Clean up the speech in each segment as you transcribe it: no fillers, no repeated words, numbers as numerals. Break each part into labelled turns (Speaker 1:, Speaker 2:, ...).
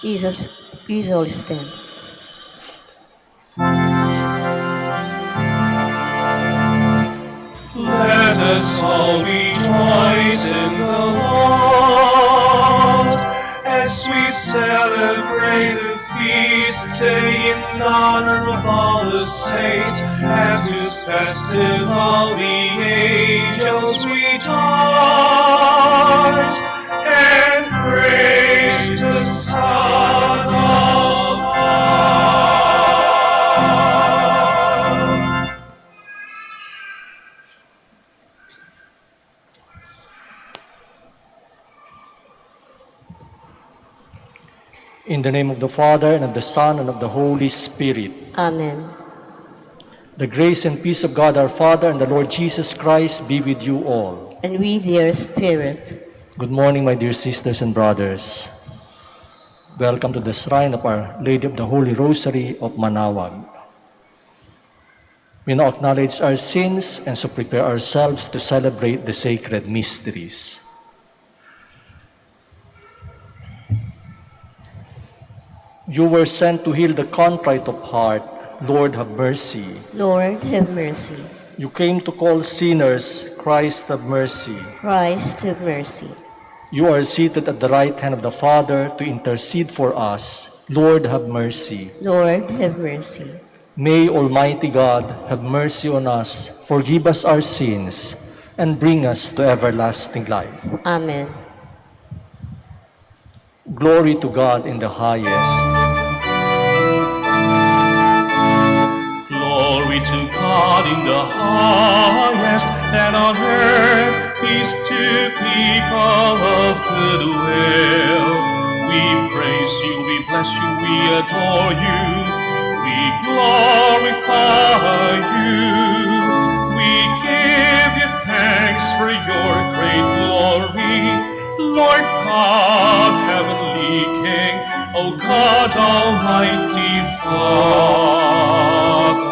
Speaker 1: Please all stand.
Speaker 2: Let us all rejoice in the Lord as we celebrate the feast day in honor of all the saints. At whose festival the angels rejoice and praise the Son of God.
Speaker 3: In the name of the Father, and of the Son, and of the Holy Spirit.
Speaker 1: Amen.
Speaker 3: The grace and peace of God our Father and the Lord Jesus Christ be with you all.
Speaker 1: And with your spirit.
Speaker 3: Good morning, my dear sisters and brothers. Welcome to the shrine of Our Lady of the Holy Rosary of Manaoag. We now acknowledge our sins and so prepare ourselves to celebrate the sacred mysteries. You were sent to heal the contrite of heart. Lord, have mercy.
Speaker 1: Lord, have mercy.
Speaker 3: You came to call sinners. Christ, have mercy.
Speaker 1: Christ, have mercy.
Speaker 3: You are seated at the right hand of the Father to intercede for us. Lord, have mercy.
Speaker 1: Lord, have mercy.
Speaker 3: May Almighty God have mercy on us, forgive us our sins, and bring us to everlasting life.
Speaker 1: Amen.
Speaker 3: Glory to God in the highest.
Speaker 2: Glory to God in the highest, and on earth peace to people of good will. We praise you, we bless you, we adore you, we glorify you. We give you thanks for your great glory, Lord God, heavenly King, O God, Almighty Father.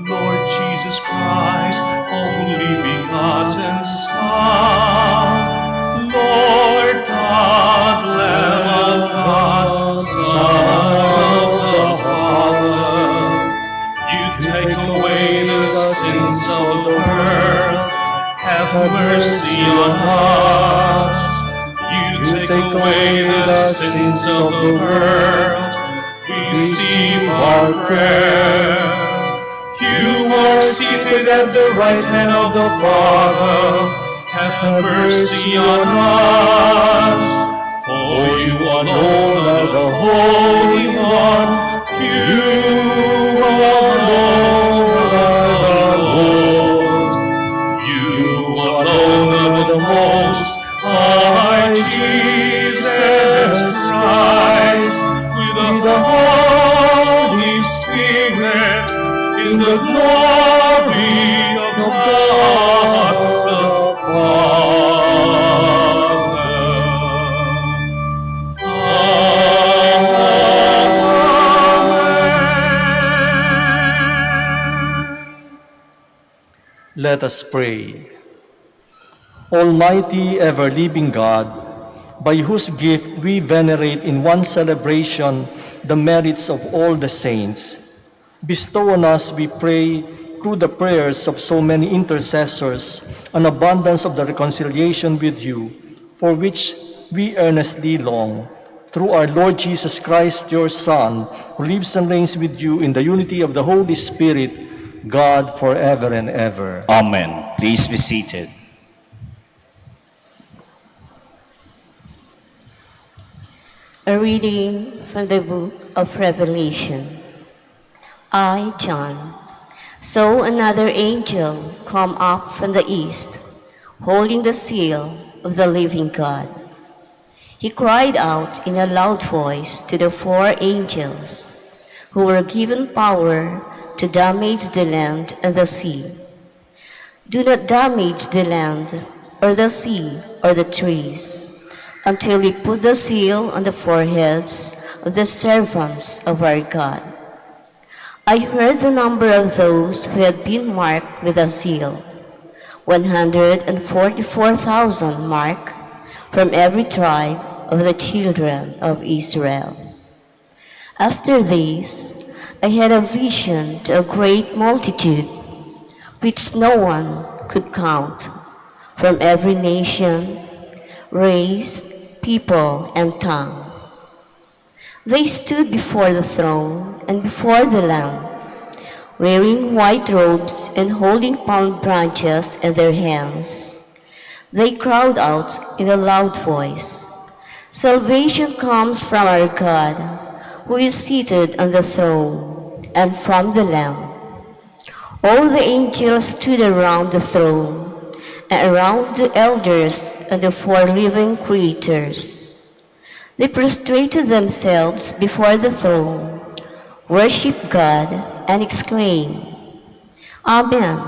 Speaker 2: Lord Jesus Christ, only begotten Son, Lord God, Lamb of God, Son of the Father, you take away the sins of the world, have mercy on us. You take away the sins of the world, receive our prayer. You are seated at the right hand of the Father, have mercy on us. For you alone are the Holy One, you alone are the Lord. You alone are the Most High Jesus Christ, with the Holy Spirit, in the glory of God the Father. Amen.
Speaker 3: Let us pray. Almighty, ever-living God, by whose gift we venerate in one celebration the merits of all the saints, bestow on us, we pray, through the prayers of so many intercessors, an abundance of the reconciliation with you, for which we earnestly long, through our Lord Jesus Christ, your Son, who lives and reigns with you in the unity of the Holy Spirit, God, forever and ever.
Speaker 4: Amen. Please be seated.
Speaker 1: A reading from the book of Revelation. I, John, saw another angel come up from the east, holding the seal of the living God. He cried out in a loud voice to the four angels who were given power to damage the land and the sea. Do not damage the land or the sea or the trees, until we put the seal on the foreheads of the servants of our God. I heard the number of those who had been marked with a seal, 144,000 marked from every tribe of the children of Israel. After this, I had a vision to a great multitude, which no one could count, from every nation, race, people, and tongue. They stood before the throne and before the Lamb, wearing white robes and holding palm branches in their hands. They cried out in a loud voice, "Salvation comes from our God, who is seated on the throne, and from the Lamb." All the angels stood around the throne, and around the elders and the four living creatures. They prostrated themselves before the throne, worshiped God, and exclaimed, "Amen.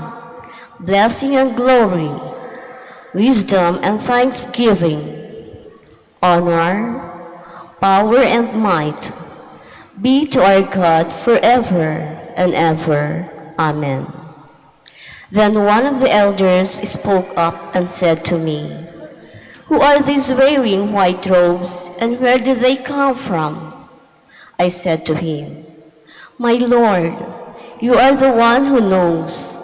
Speaker 1: Blessing and glory, wisdom and thanksgiving, honor, power and might be to our God forever and ever. Amen." Then one of the elders spoke up and said to me, "Who are these wearing white robes, and where did they come from?" I said to him, "My Lord, you are the one who knows."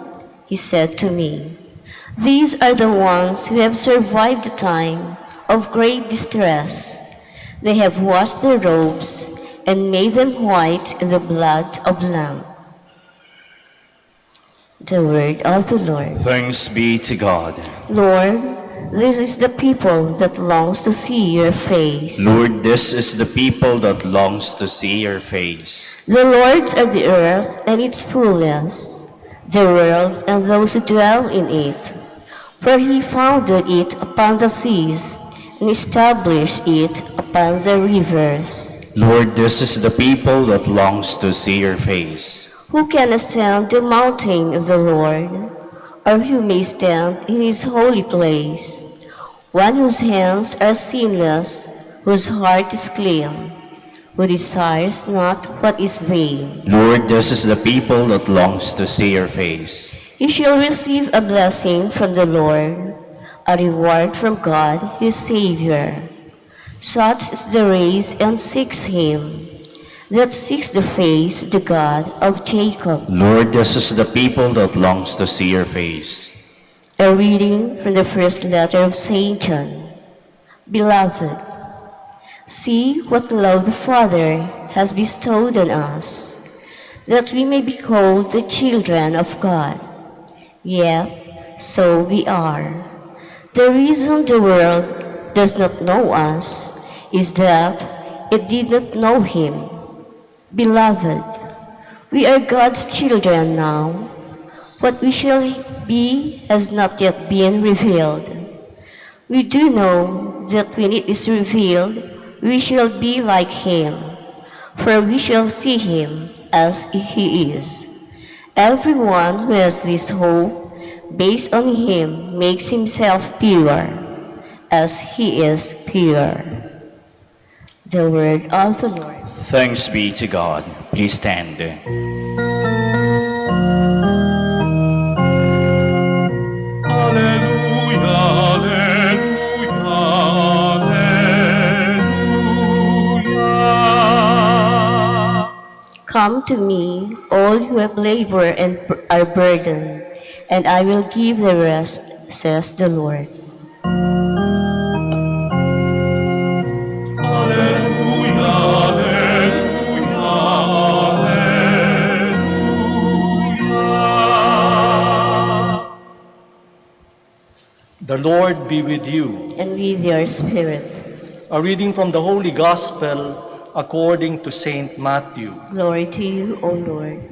Speaker 1: He said to me, "These are the ones who have survived the time of great distress. They have washed their robes and made them white in the blood of the Lamb." The word of the Lord.
Speaker 4: Thanks be to God.
Speaker 1: Lord, this is the people that longs to see your face.
Speaker 4: Lord, this is the people that longs to see your face.
Speaker 1: The Lord's are the earth and its fullness, the world and those who dwell in it. For he founded it upon the seas and established it upon the rivers.
Speaker 4: Lord, this is the people that longs to see your face.
Speaker 1: Who can ascend the mountain of the Lord, or who may stand in his holy place? One whose hands are sinless, whose heart is clean, who desires not what is vain.
Speaker 4: Lord, this is the people that longs to see your face.
Speaker 1: He shall receive a blessing from the Lord, a reward from God his Savior. Such is the race and seeks him, that seeks the face of the God of Jacob.
Speaker 4: Lord, this is the people that longs to see your face.
Speaker 1: A reading from the first letter of St. John. Beloved, see what love the Father has bestowed on us, that we may be called the children of God. Yet, so we are. The reason the world does not know us is that it did not know him. Beloved, we are God's children now. What we shall be has not yet been revealed. We do know that when it is revealed, we shall be like him, for we shall see him as he is. Everyone who has this hope based on him makes himself pure, as he is pure. The word of the Lord.
Speaker 4: Thanks be to God. Please stand.
Speaker 2: Alleluia, alleluia, alleluia.
Speaker 1: Come to me, all who have labor and are burdened, and I will give the rest, says the Lord.
Speaker 2: Alleluia, alleluia, alleluia.
Speaker 3: The Lord be with you.
Speaker 1: And with your spirit.
Speaker 3: A reading from the Holy Gospel according to Saint Matthew.
Speaker 1: Glory to you, O Lord.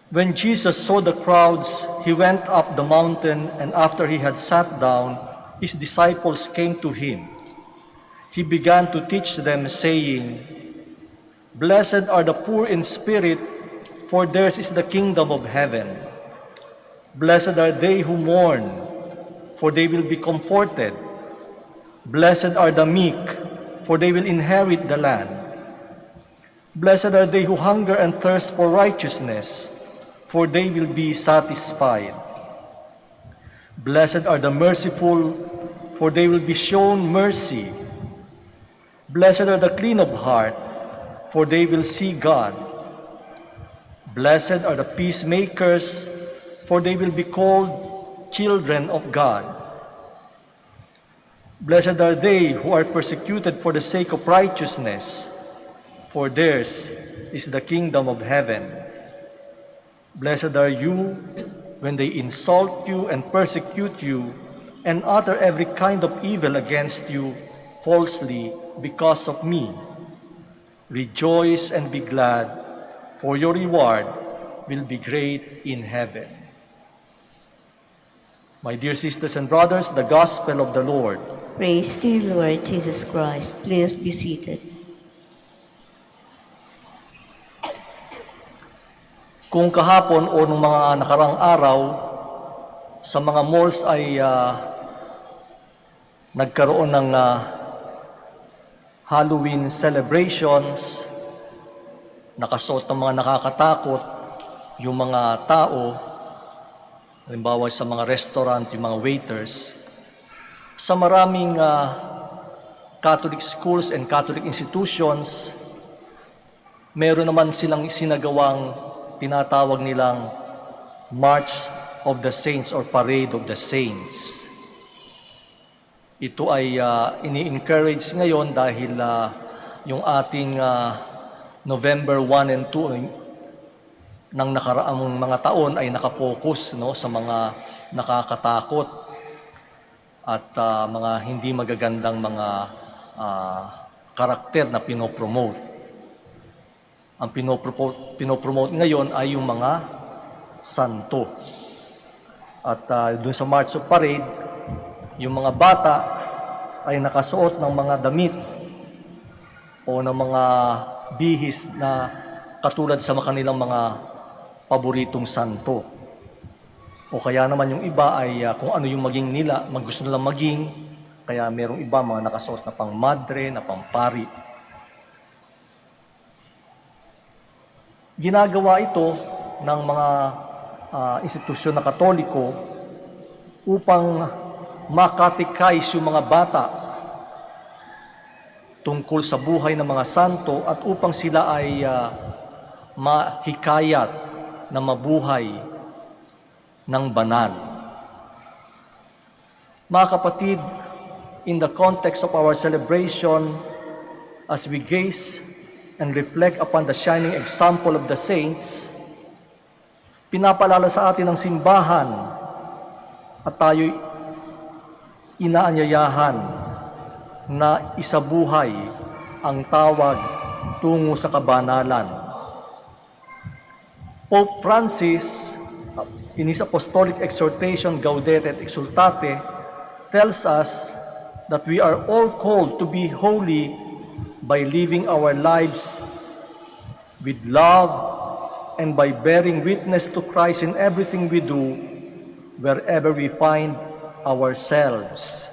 Speaker 3: When Jesus saw the crowds, he went up the mountain, and after he had sat down, his disciples came to him. He began to teach them, saying, "Blessed are the poor in spirit, for theirs is the kingdom of heaven. Blessed are they who mourn, for they will be comforted. Blessed are the meek, for they will inherit the land. Blessed are they who hunger and thirst for righteousness, for they will be satisfied. Blessed are the merciful, for they will be shown mercy. Blessed are the clean of heart, for they will see God. Blessed are the peacemakers, for they will be called children of God. Blessed are they who are persecuted for the sake of righteousness, for theirs is the kingdom of heaven. Blessed are you when they insult you and persecute you and utter every kind of evil against you falsely because of me. Rejoice and be glad, for your reward will be great in heaven. My dear sisters and brothers, the gospel of the Lord.
Speaker 1: Praise to you, Lord Jesus Christ. Please be seated.
Speaker 3: Kung kahapon o nung mga nakarang araw, sa mga malls ay nagkaroon ng Halloween celebrations, nakasuot ng mga nakakatakot yung mga tao, halimbawa sa mga restaurant, yung mga waiters. Sa maraming Catholic schools and Catholic institutions, meron naman silang sinagawang tinatawag nilang March of the Saints or Parade of the Saints. Ito ay ini-encourage ngayon dahil yung ating November 1 and 2 ng nakaraang mga taon ay nakafocus sa mga nakakatakot at mga hindi magagandang mga karakter na pinopromote. Ang pinopromote ngayon ay yung mga santo. At dun sa March of Parade, yung mga bata ay nakasuot ng mga damit o ng mga bihis na katulad sa kanilang mga paboritong santo. O kaya naman yung iba ay kung ano yung maging nila, gusto nilang maging, kaya merong iba mga nakasuot na pang madre, na pang pari. Ginagawa ito ng mga institusyon na Katoliko upang makatikais yung mga bata tungkol sa buhay ng mga santo at upang sila ay mahikayat na mabuhay ng banal. Mga kapatid, in the context of our celebration, as we gaze and reflect upon the shining example of the saints, pinapalala sa atin ng simbahan at tayo'y inaanyayahan na isabuhay ang tawag tungo sa kabanalan. Pope Francis, in his apostolic exhortation Gaudete et Exsultate, tells us that we are all called to be holy by living our lives with love and by bearing witness to Christ in everything we do, wherever we find ourselves.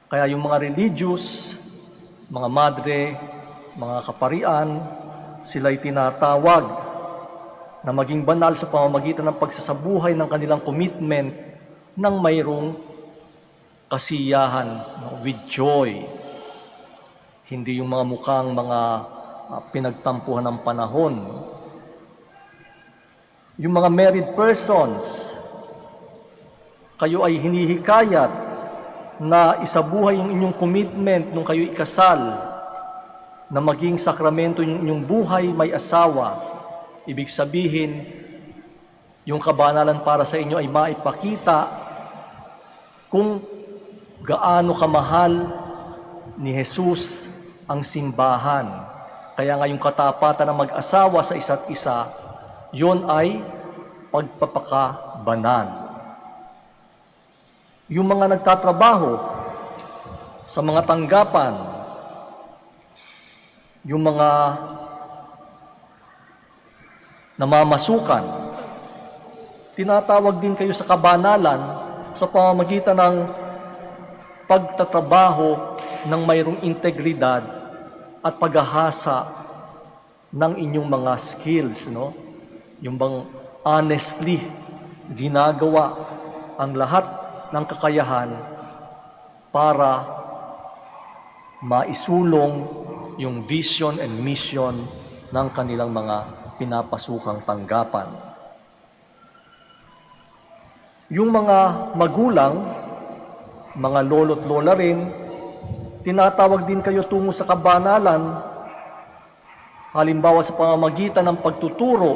Speaker 3: Kaya yung mga religious, mga madre, mga kaparian, sila'y tinatawag na maging banal sa pamamagitan ng pagsasabuhay ng kanilang commitment ng mayroong kasiyahan, with joy. Hindi yung mga mukhang mga pinagtampuhan ng panahon. Yung mga married persons, kayo ay hinihikayat na isabuhay yung inyong commitment nung kayo ikasal, na maging sakramento yung inyong buhay may asawa. Ibig sabihin, yung kabanalan para sa inyo ay maipakita kung gaano kamahal ni Jesus ang simbahan. Kaya nga yung katapatan ng mag-asawa sa isa't isa, yon ay pagpapakabanal. Yung mga nagtatrabaho sa mga tanggapan, yung mga namamasukan, tinatawag din kayo sa kabanalan sa pamamagitan ng pagtatrabaho ng mayroong integridad at paghahasa ng inyong mga skills, no? Yung bang honestly ginagawa ang lahat ng kakayahan para maisulong yung vision and mission ng kanilang mga pinapasukang tanggapan. Yung mga magulang, mga lolo't lola rin, tinatawag din kayo tungo sa kabanalan, halimbawa sa pamamagitan ng pagtuturo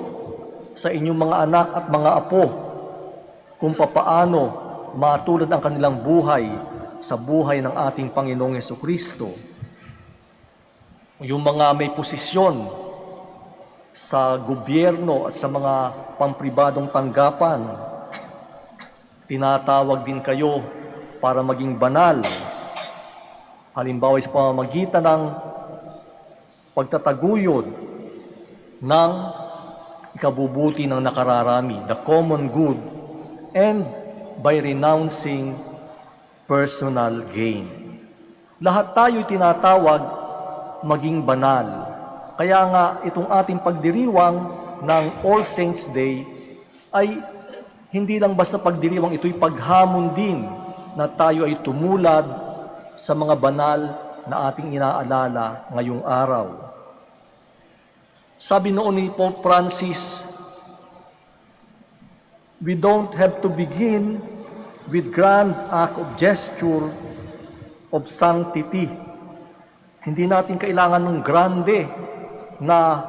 Speaker 3: sa inyong mga anak at mga apo kung papaano matulad ang kanilang buhay sa buhay ng ating Panginoong Hesukristo. Yung mga may posisyon sa gobyerno at sa mga pampribadong tanggapan, tinatawag din kayo para maging banal. Halimbawa sa pamamagitan ng pagtataguyod ng ikabubuti ng nakararami, the common good, and by renouncing personal gain. Lahat tayo tinatawag maging banal. Kaya nga itong ating pagdiriwang ng All Saints Day ay hindi lang basta pagdiriwang, ito'y paghamon din na tayo ay tumulad sa mga banal na ating inaalala ngayong araw. Sabi noon ni Pope Francis, we don't have to begin with grand act of gesture of sanctity. Hindi natin kailangan ng grande na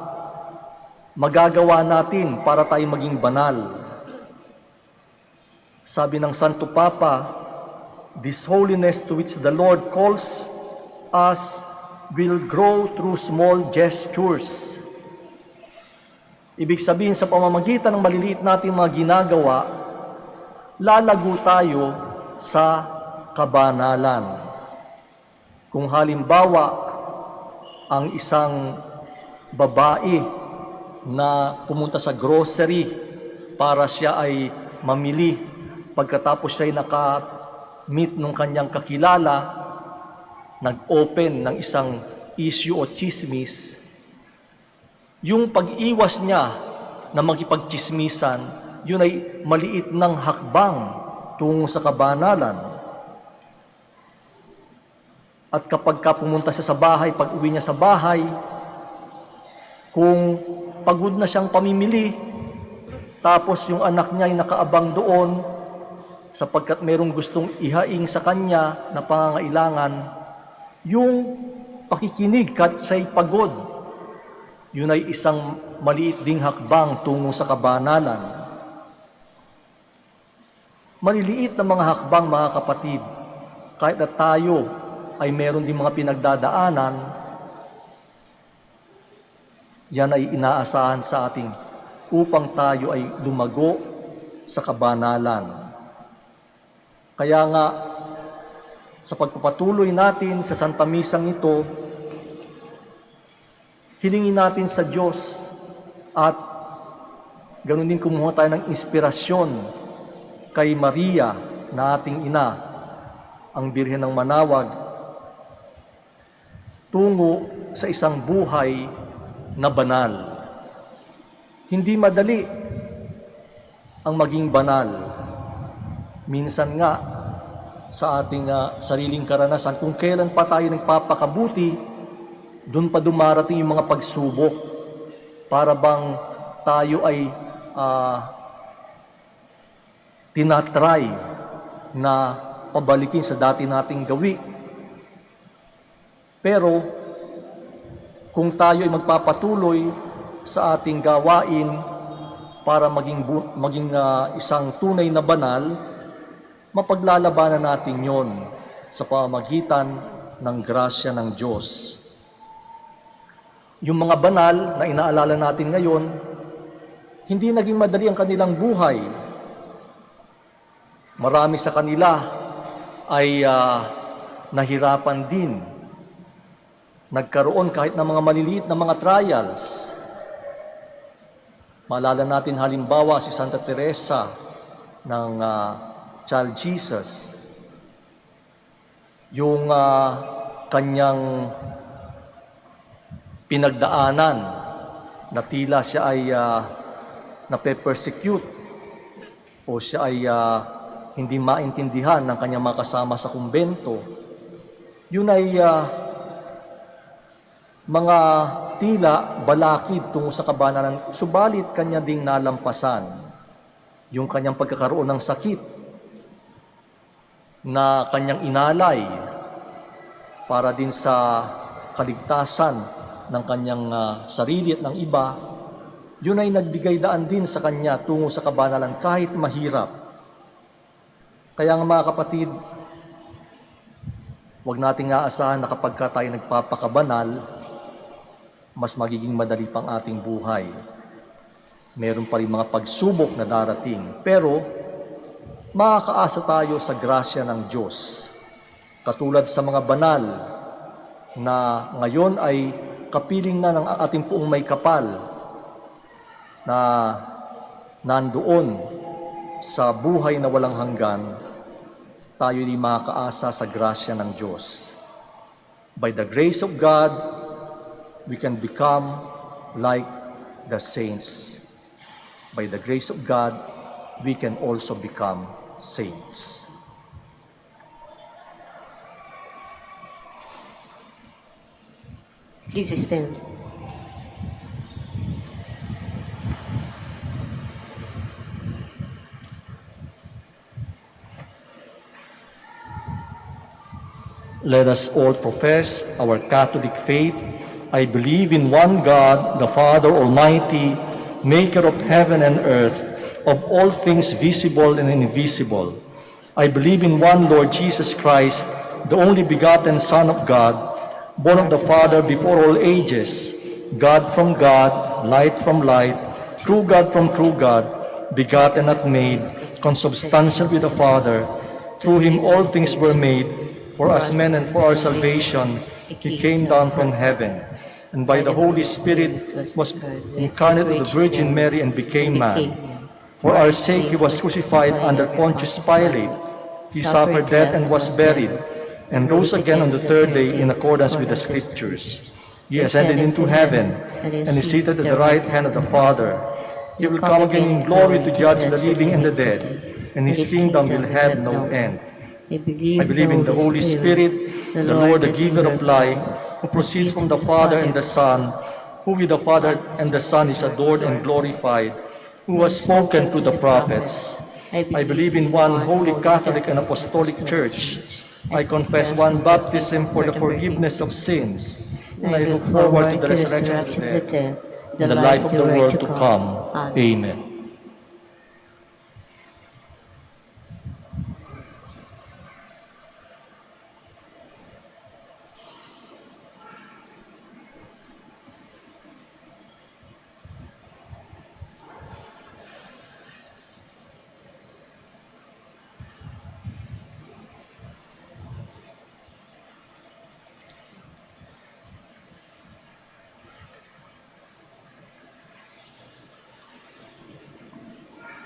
Speaker 3: magagawa natin para tayo maging banal. Sabi ng Santo Papa, this holiness to which the Lord calls us will grow through small gestures. Ibig sabihin, sa pamamagitan ng maliliit nating mga ginagawa, lalago tayo sa kabanalan. Kung halimbawa, ang isang babae na pumunta sa grocery para siya ay mamili, pagkatapos siya ay naka-meet ng kanyang kakilala, nag-open ng isang issue o chismis, yung pag-iwas niya na makipagchismisan, yun ay maliit ng hakbang tungo sa kabanalan. At kapag pumunta siya sa bahay, pag uwi niya sa bahay, kung pagod na siyang pamimili, tapos yung anak niya ay nakaabang doon, sapagkat merong gustong ihaing sa kanya na pangangailangan, yung pakikinig kahit siya'y pagod, yun ay isang maliit ding hakbang tungo sa kabanalan. Maliliit na mga hakbang, mga kapatid, kahit na tayo ay meron din mga pinagdadaanan, yan ay inaasahan sa ating upang tayo ay lumago sa kabanalan. Kaya nga, sa pagpapatuloy natin sa Santa Misang ito, hilingin natin sa Diyos at ganun din kumuha tayo ng inspirasyon kay Maria na ating ina, ang Birhen ng Manaoag, tungo sa isang buhay na banal. Hindi madali ang maging banal. Minsan nga, sa ating sariling karanasan, kung kailan pa tayo nagpapakabuti, doon pa dumarating yung mga pagsubok para bang tayo ay tinatry na pabalikin sa dati nating gawi. Pero kung tayo ay magpapatuloy sa ating gawain para maging isang tunay na banal, mapaglalabanan natin yon sa pamamagitan ng grasya ng Diyos. Yung mga banal na inaalala natin ngayon, hindi naging madali ang kanilang buhay. Marami sa kanila ay nahirapan din. Nagkaroon kahit ng mga maliliit na mga trials. Maalala natin halimbawa si Santa Teresa ng Child Jesus. Yung kanyang pinagdaanan na tila siya ay nape-persecute o siya ay hindi maintindihan ng kanyang mga kasama sa kumbento. Yun ay mga tila balakid tungo sa kabanalan, subalit kanya ding nalampasan yung kanyang pagkakaroon ng sakit na kanyang inalay para din sa kaligtasan ng kanyang sarili at ng iba. Yun ay nagbigay daan din sa kanya tungo sa kabanalan kahit mahirap. Kaya nga mga kapatid, huwag nating aasahan na kapag tayo nagpapakabanal, mas magiging madali pang ating buhay. Meron pa rin mga pagsubok na darating. Pero, makakaasa tayo sa grasya ng Diyos. Katulad sa mga banal na ngayon ay kapiling na ng ating poong may kapal na nandoon sa buhay na walang hanggan, tayo di makakaasa sa grasya ng Diyos. By the grace of God, we can become like the saints. By the grace of God, we can also become saints.
Speaker 1: Please stand.
Speaker 3: Let us all profess our Catholic faith. I believe in one God, the Father Almighty, maker of heaven and earth, of all things visible and invisible. I believe in one Lord Jesus Christ, the only begotten Son of God, born of the Father before all ages, God from God, light from light, true God from true God, begotten not made, consubstantial with the Father. Through him all things were made. For us men and for our salvation, he came down from heaven, and by the Holy Spirit was incarnate of the Virgin Mary and became man. For our sake he was crucified under Pontius Pilate. He suffered death and was buried, and rose again on the third day in accordance with the Scriptures. He ascended into heaven, and is seated at the right hand of the Father. He will come again in glory to judge the living and the dead, and his kingdom will have no end. I believe in the Holy Spirit, the Lord, the giver of life, who proceeds from the Father and the Son, who with the Father and the Son is adored and glorified, who has spoken through the prophets. I believe in one holy Catholic and Apostolic Church. I confess one baptism for the forgiveness of sins, and I look forward to the resurrection of the dead, and the life of the world to come. Amen.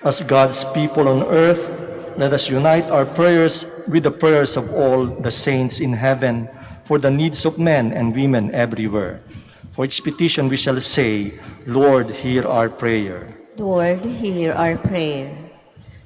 Speaker 3: As God's people on earth, let us unite our prayers with the prayers of all the saints in heaven for the needs of men and women everywhere. For each petition we shall say, Lord, hear our prayer.
Speaker 1: Lord, hear our prayer.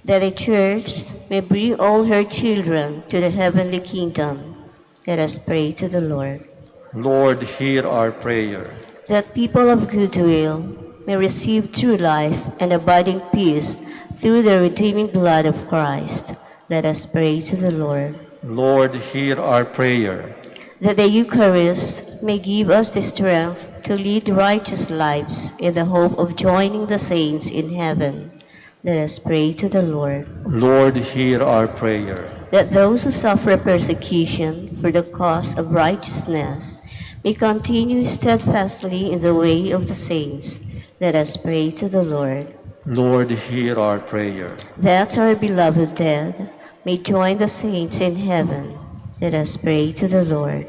Speaker 1: That the Church may bring all her children to the heavenly kingdom. Let us pray to the Lord.
Speaker 3: Lord, hear our prayer.
Speaker 1: That people of goodwill may receive true life and abiding peace through the redeeming blood of Christ. Let us pray to the Lord.
Speaker 3: Lord, hear our prayer.
Speaker 1: That the Eucharist may give us the strength to lead righteous lives in the hope of joining the saints in heaven. Let us pray to the Lord.
Speaker 3: Lord, hear our prayer.
Speaker 1: That those who suffer persecution for the cause of righteousness may continue steadfastly in the way of the saints. Let us pray to the Lord.
Speaker 3: Lord, hear our prayer.
Speaker 1: That our beloved dead may join the saints in heaven. Let us pray to the Lord.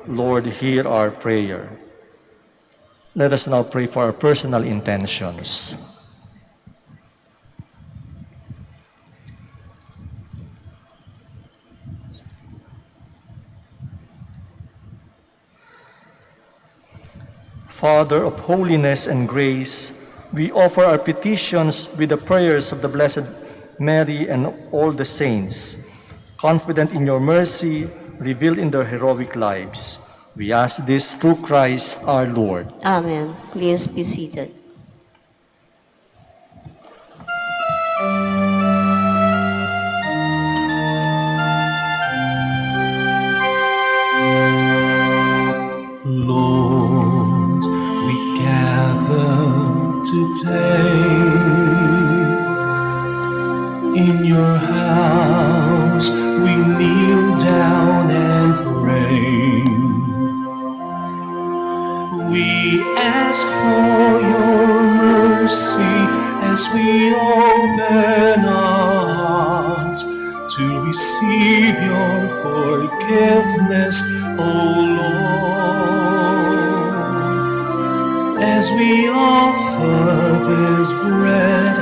Speaker 3: Lord, hear our prayer. Let us now pray for our personal intentions. Father of holiness and grace, we offer our petitions with the prayers of the Blessed Mary, and all the saints, confident in your mercy, revealed in their heroic lives. We ask this through Christ our Lord.
Speaker 1: Amen. Please be seated.
Speaker 2: Lord, we gather today in your house. We kneel down and pray. We ask for your mercy as we open our hearts to receive your forgiveness, O Lord. As we offer this bread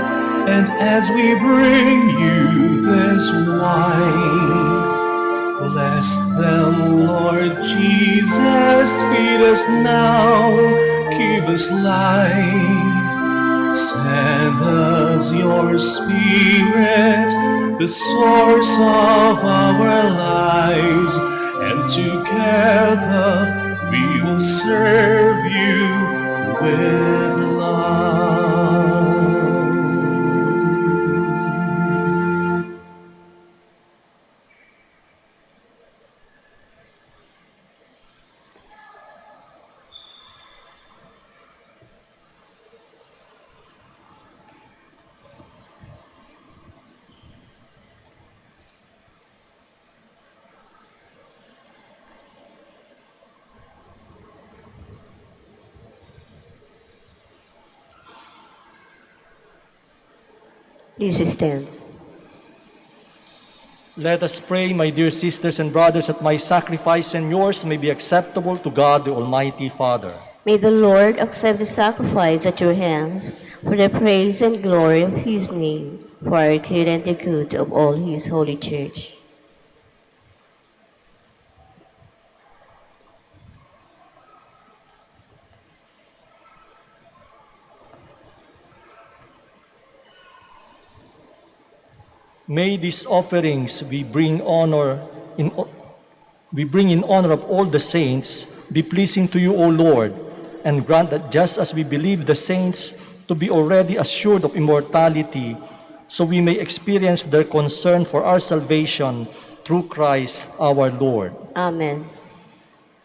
Speaker 2: and as we bring you this wine, bless them, Lord Jesus, feed us now, give us life. Send us your Spirit, the source of our lives, and together we will serve you with love.
Speaker 1: Please stand.
Speaker 3: Let us pray, my dear sisters and brothers, that my sacrifice and yours may be acceptable to God, the Almighty Father.
Speaker 1: May the Lord accept the sacrifice at your hands for the praise and glory of his name, for our good and the good of all his holy church.
Speaker 3: May these offerings we bring in honor of all the saints be pleasing to you, O Lord, and grant that just as we believe the saints to be already assured of immortality, so we may experience their concern for our salvation through Christ our Lord.
Speaker 1: Amen.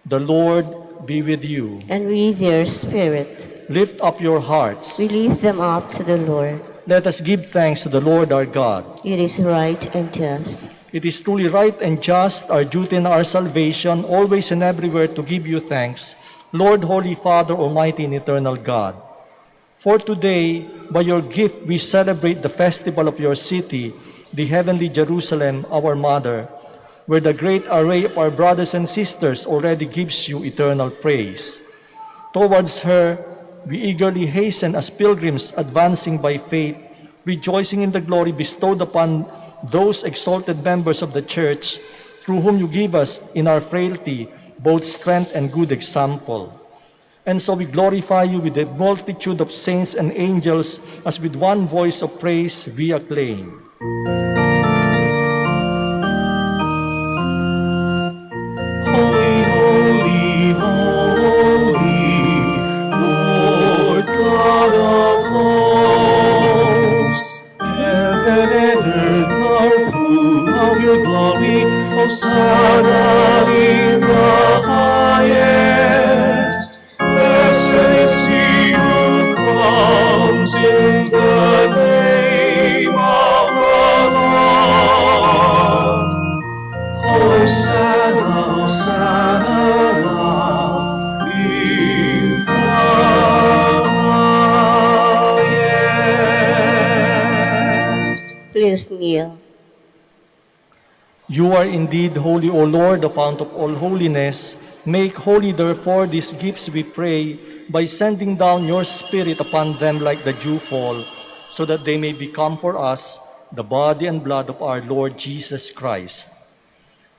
Speaker 3: The Lord be with you.
Speaker 1: And with your spirit,
Speaker 3: Lift up your hearts.
Speaker 1: we lift them up to the Lord.
Speaker 3: Let us give thanks to the Lord our God.
Speaker 1: It is right and just.
Speaker 3: It is truly right and just, our duty and our salvation, always and everywhere to give you thanks, Lord, Holy Father, Almighty and Eternal God. For today, by your gift, we celebrate the festival of your city, the heavenly Jerusalem, our mother, where the great array of our brothers and sisters already gives you eternal praise. Towards her, we eagerly hasten as pilgrims advancing by faith, rejoicing in the glory bestowed upon those exalted members of the Church, through whom you give us in our frailty both strength and good example. And so we glorify you with the multitude of saints and angels, as with one voice of praise we acclaim.
Speaker 2: Holy, holy, holy, Lord God of hosts, heaven and earth are full of your glory. Hosanna in the highest. Blessed is he who comes in the name of the Lord. Hosanna, Hosanna in the highest.
Speaker 1: Please kneel.
Speaker 3: You are indeed holy, O Lord, the fount of all holiness. Make holy, therefore, these gifts, we pray, by sending down your Spirit upon them like the dewfall, so that they may become for us the body and blood of our Lord Jesus Christ.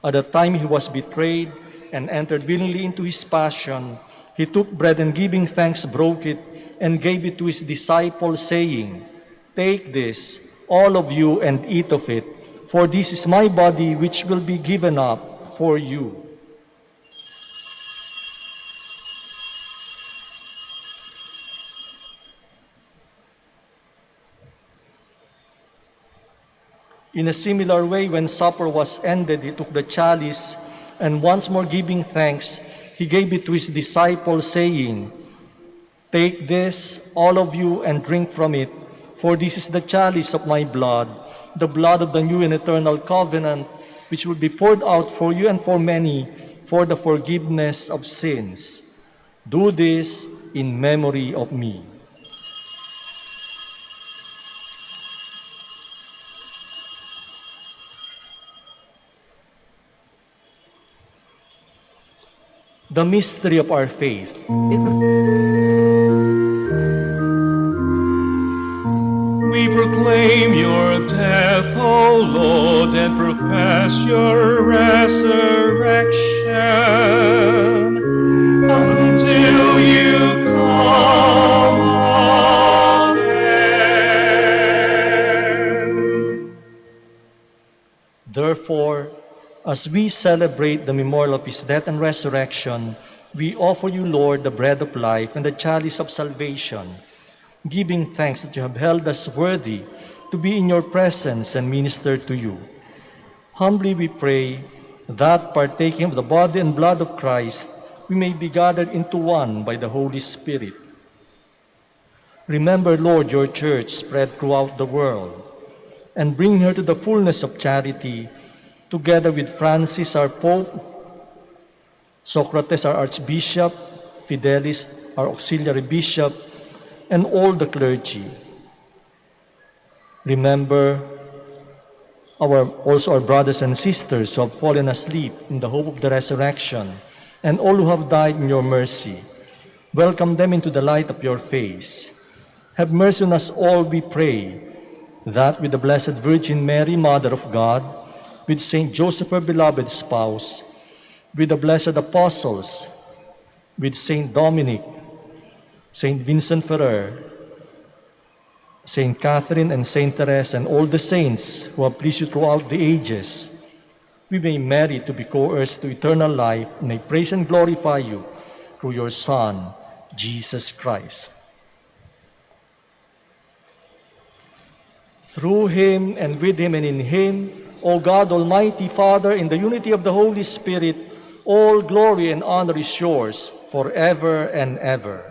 Speaker 3: At the time he was betrayed and entered willingly into his passion, he took bread and giving thanks broke it and gave it to his disciples, saying, "Take this, all of you, and eat of it, for this is my body which will be given up for you. In a similar way, when supper was ended, he took the chalice, and once more giving thanks, he gave it to his disciples, saying, "Take this, all of you, and drink from it, for this is the chalice of my blood, the blood of the new and eternal covenant, which will be poured out for you and for many for the forgiveness of sins. Do this in memory of me." The mystery of our faith.
Speaker 2: We proclaim your death, O Lord, and profess your resurrection until you come again.
Speaker 3: Therefore, as we celebrate the memorial of his death and resurrection, we offer you, Lord, the bread of life and the chalice of salvation, giving thanks that you have held us worthy to be in your presence and minister to you. Humbly we pray that, partaking of the body and blood of Christ, we may be gathered into one by the Holy Spirit. Remember, Lord, your church spread throughout the world, and bring her to the fullness of charity, together with Francis, our Pope, Socrates, our Archbishop, Fidelis, our Auxiliary Bishop, and all the clergy. Remember also our brothers and sisters who have fallen asleep in the hope of the resurrection, and all who have died in your mercy. Welcome them into the light of your face. Have mercy on us all, we pray, that with the Blessed Virgin Mary, Mother of God, with Saint Joseph, her beloved spouse, with the blessed apostles, with Saint Dominic, Saint Vincent Ferrer, Saint Catherine and Saint Therese, and all the saints who have pleased you throughout the ages, we may merit to be co-heirs to eternal life, and may praise and glorify you through your Son, Jesus Christ. Through him, and with him, and in him, O God, Almighty Father, in the unity of the Holy Spirit, all glory and honor is yours forever and ever.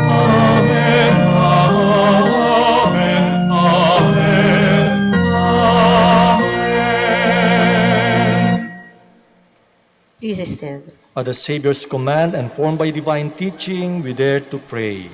Speaker 2: Amen, amen, amen, amen.
Speaker 1: Please stand.
Speaker 3: At the Savior's command and formed by divine teaching, we dare to pray.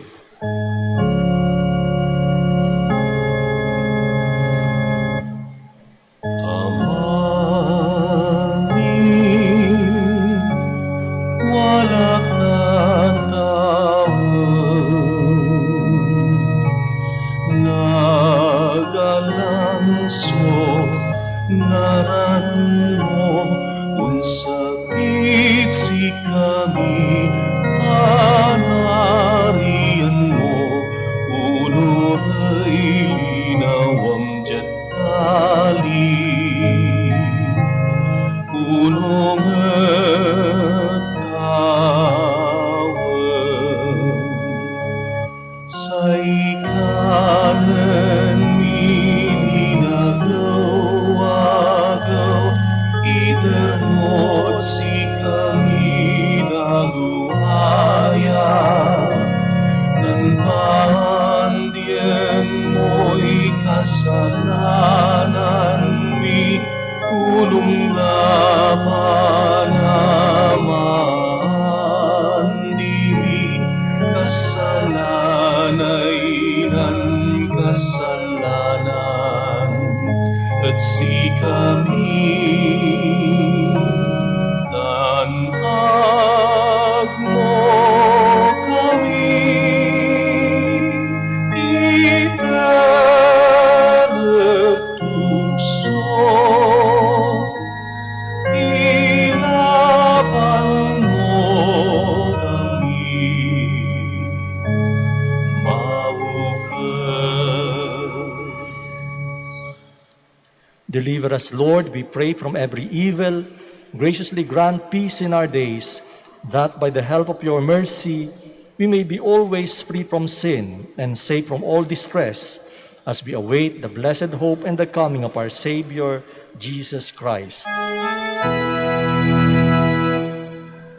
Speaker 3: Deliver us, Lord, we pray, from every evil. Graciously grant peace in our days, that by the help of your mercy, we may be always free from sin and safe from all distress, as we await the blessed hope and the coming of our Savior, Jesus Christ.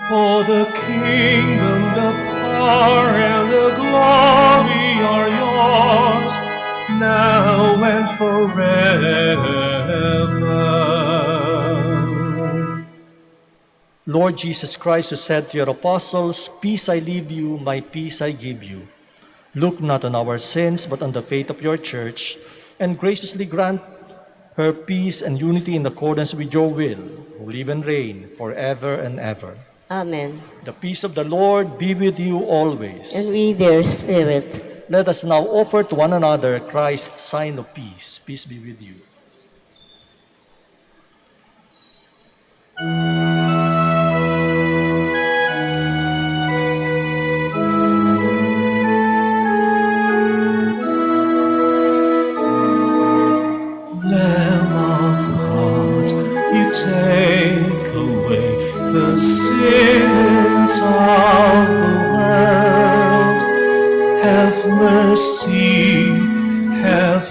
Speaker 2: For the kingdom, the power, and the glory are yours, now and forever.
Speaker 3: Lord Jesus Christ, who said to your apostles, "Peace I leave you, my peace I give you," look not on our sins, but on the faith of your church, and graciously grant her peace and unity in accordance with your will, who live and reign forever and ever.
Speaker 1: Amen.
Speaker 3: The peace of the Lord be with you always.
Speaker 1: And with their spirit.
Speaker 3: Let us now offer to one another Christ's sign of peace. Peace be with you.
Speaker 2: Lamb of God, you take away the sins of the world. Have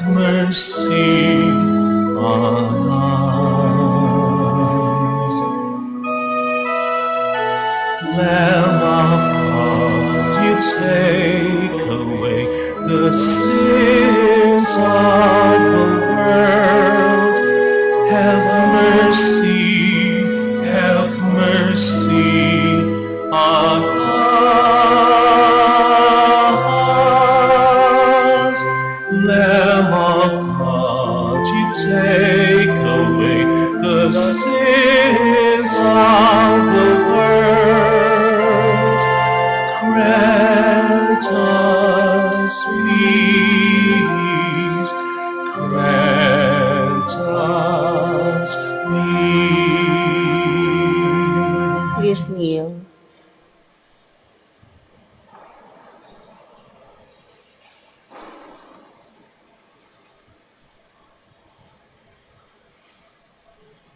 Speaker 2: mercy on us. Lamb of God, you take away the sins of the world. Have mercy on us. Lamb of God, you take away the sins of the world. Grant us peace. Grant us peace.
Speaker 1: Please kneel.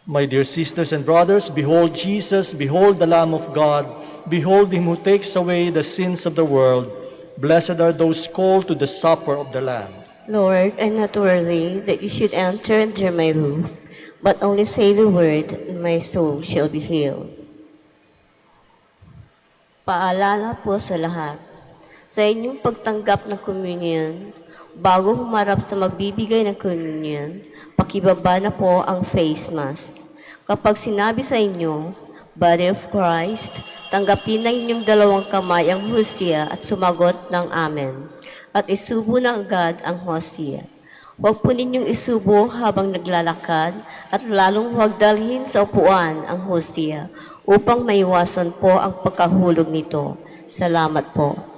Speaker 3: My dear sisters and brothers, behold Jesus, behold the Lamb of God, behold him who takes away the sins of the world. Blessed are those called to the supper of the Lamb.
Speaker 1: Lord, I'm not worthy that you should enter under my roof, but only say the word, and my soul shall be healed. Paalala po sa lahat, sa inyong pagtanggap ng communion, bago humarap sa magbibigay ng communion, pakibaba na po ang face mask. Kapag sinabi sa inyo, Body of Christ, tanggapin ng inyong dalawang kamay ang hostia at sumagot ng Amen. At isubo na agad ang hostia. Huwag po ninyong isubo habang naglalakad at lalong huwag dalhin sa upuan ang hostia upang maiwasan po ang pagkahulog nito. Salamat po.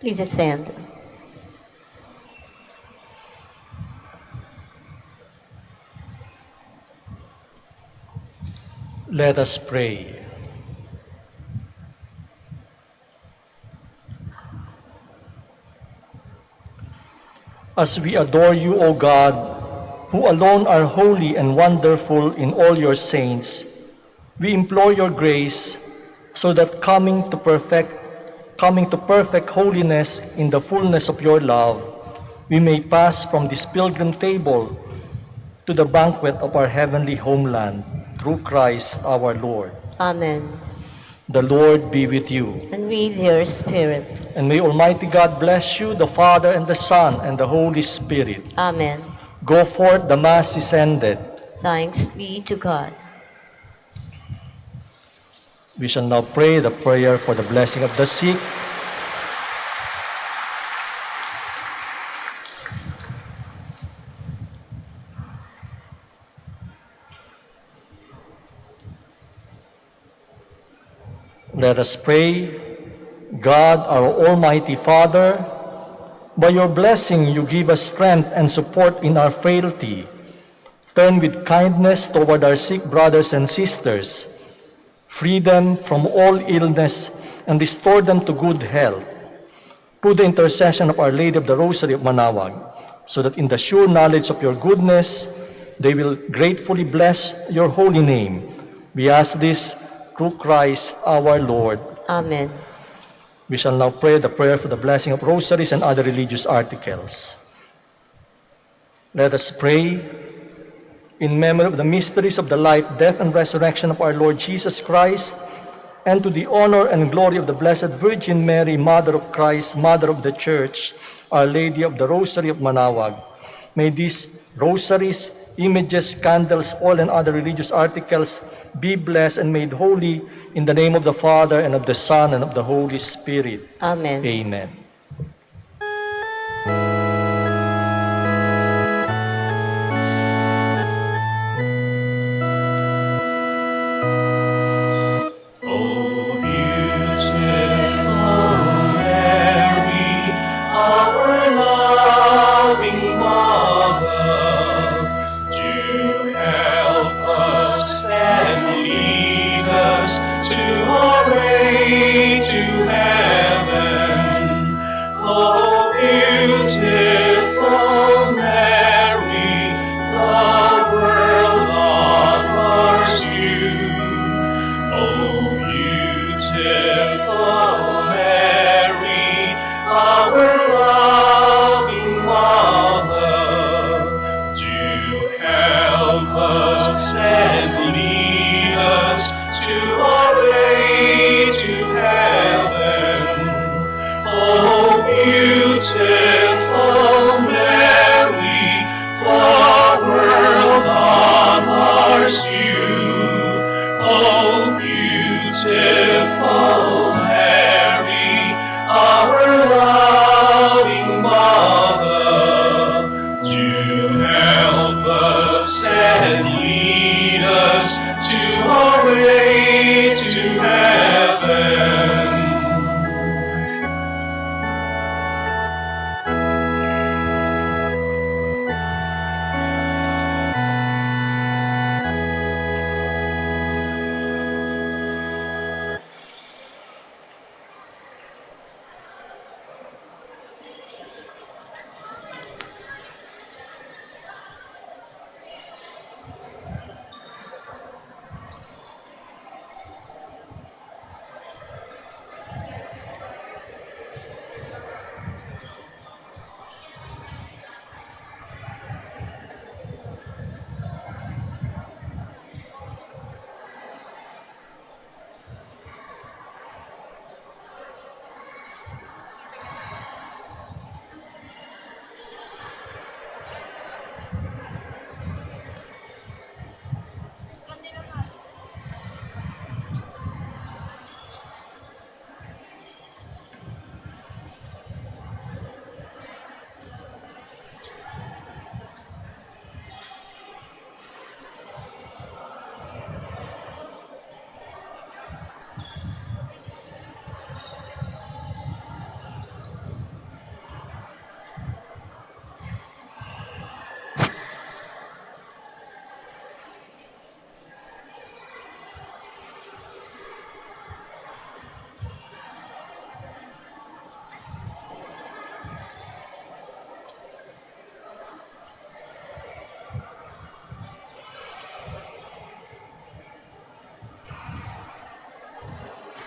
Speaker 1: Please ascend.
Speaker 3: Let us pray. As we adore you, O God, who alone are holy and wonderful in all your saints, we implore your grace so that coming to perfect holiness in the fullness of your love, we may pass from this pilgrim table to the banquet of our heavenly homeland through Christ our Lord.
Speaker 1: Amen.
Speaker 3: The Lord be with you.
Speaker 1: And with your spirit.
Speaker 3: And may Almighty God bless you, the Father and the Son and the Holy Spirit.
Speaker 1: Amen.
Speaker 3: Go forth, the Mass is ended.
Speaker 1: Thanks be to God.
Speaker 3: We shall now pray the prayer for the blessing of the sick. Let us pray. God, our Almighty Father, by your blessing you give us strength and support in our frailty. Turn with kindness toward our sick brothers and sisters. Free them from all illness and restore them to good health. Through the intercession of Our Lady of the Rosary of Manaoag, so that in the sure knowledge of your goodness, they will gratefully bless your holy name. We ask this through Christ our Lord.
Speaker 1: Amen.
Speaker 3: We shall now pray the prayer for the blessing of rosaries and other religious articles. Let us pray in memory of the mysteries of the life, death, and resurrection of our Lord Jesus Christ, and to the honor and glory of the Blessed Virgin Mary, Mother of Christ, Mother of the Church, Our Lady of the Rosary of Manaoag. May these rosaries, images, candles, oil, and other religious articles be blessed and made holy in the name of the Father, and of the Son, and of the Holy Spirit.
Speaker 1: Amen.
Speaker 3: Amen.
Speaker 2: O beautiful Mary, our loving Mother, do help us and lead us to our way to heaven. O beautiful Mary, the world honors you. O beautiful Mary, our loving Mother, do help us and lead us to our way to heaven. O beautiful Mary, the world honors you. O beautiful Mary, our loving Mother, do help us and lead us to our way